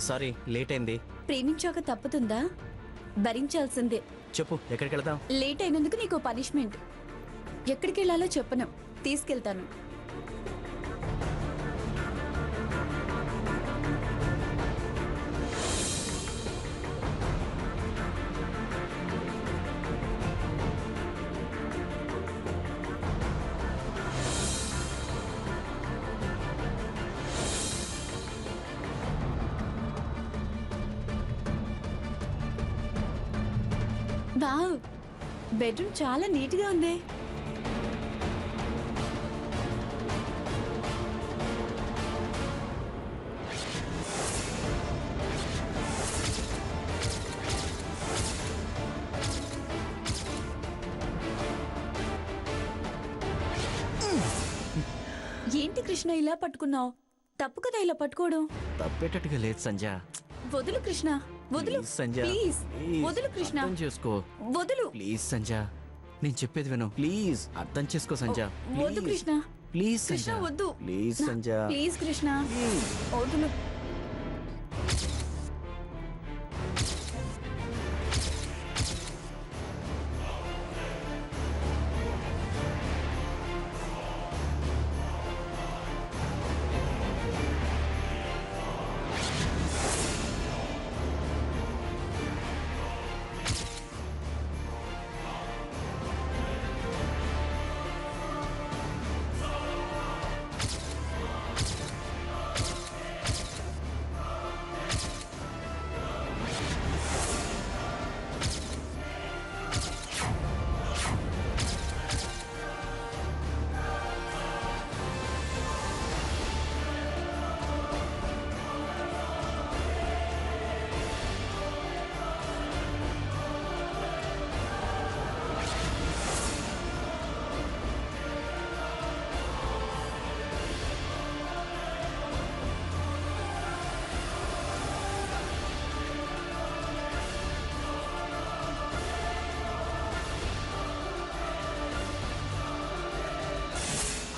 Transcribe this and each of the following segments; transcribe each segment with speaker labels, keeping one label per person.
Speaker 1: Sorry, late అయింది.
Speaker 2: ప్రేమించాక తప్పుతుందా? భరించాల్సిందే.
Speaker 1: చెప్పు, ఎక్కడికి వెళ్దాం?
Speaker 2: లేట్ అయినందుకు నీకు పనిష్మెంట్. ఎక్కడికి వెళ్ళాలో చెప్పను, తీసుకెళ్తాను. వావ్, బెడ్రూమ్ చాలా నీట్గా ఉంది. ఏంటి కృష్ణ ఇలా పట్టుకున్నావు? తప్పు కదా ఇలా పట్టుకోవడం.
Speaker 1: తప్పేటట్టుగా లేదు సంజ.
Speaker 2: వదులు కృష్ణ, వదులు
Speaker 1: సంజ,
Speaker 2: ప్లీజ్. వదులు కృష్ణ,
Speaker 1: అర్థం చేసుకో.
Speaker 2: వదులు
Speaker 1: ప్లీజ్ సంజ, నేను చెప్పేది విను. ప్లీజ్ అర్థం చేసుకో సంజ.
Speaker 2: వద్దు కృష్ణ,
Speaker 1: ప్లీజ్
Speaker 2: కృష్ణ
Speaker 1: సంజ,
Speaker 2: వద్దు.
Speaker 1: ప్లీజ్ సంజ,
Speaker 2: ప్లీజ్ కృష్ణ, వదులు.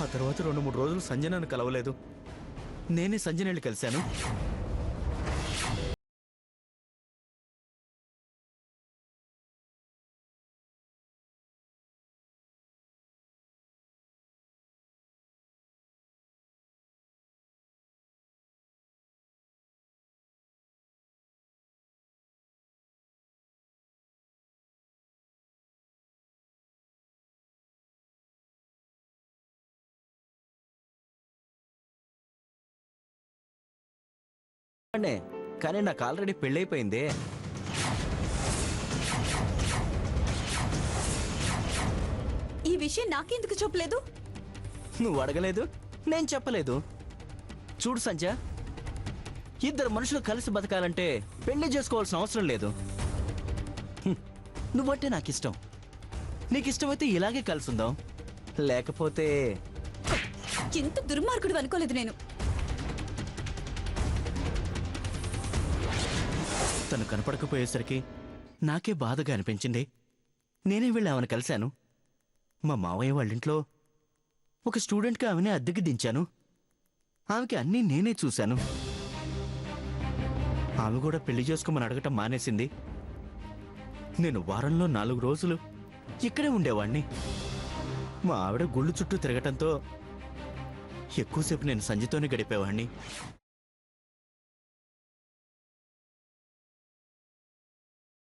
Speaker 1: ఆ తర్వాత 2-3 రోజులు సంజయ్ నన్ను కలవలేదు. నేనే సంజయ్ వెళ్ళి కలిశాను. కానీ నాకు ఆల్రెడీ పెళ్ళైపోయిందే.
Speaker 2: ఈ విషయం నాకెందుకు చెప్పలేదు?
Speaker 1: నువ్వు అడగలేదు, నేను చెప్పలేదు. చూడు సంజయ్, ఇద్దరు మనుషులు కలిసి బతకాలంటే పెళ్లి చేసుకోవాల్సిన అవసరం లేదు. నువ్వంటే నాకు ఇష్టం. నీకు ఇష్టమైతే ఇలాగే కలిసి ఉందాం, లేకపోతే...
Speaker 2: ఎంత దుర్మార్గుడు అనుకోలేదు నేను.
Speaker 1: తను కనపడకపోయేసరికి నాకే బాధగా అనిపించింది. నేనే వెళ్ళి ఆమెను కలిశాను. మా మావయ్య వాళ్ళింట్లో ఒక స్టూడెంట్గా ఆమెనే అద్దెకి దించాను. ఆమెకి అన్నీ నేనే చూశాను. ఆమె కూడా పెళ్లి చేసుకోమని అడగటం మానేసింది. నేను వారంలో 4 రోజులు ఇక్కడే ఉండేవాణ్ణి. మా ఆవిడ గుళ్ళు చుట్టూ తిరగటంతో ఎక్కువసేపు నేను సంజయ్తోనే గడిపేవాణ్ణి.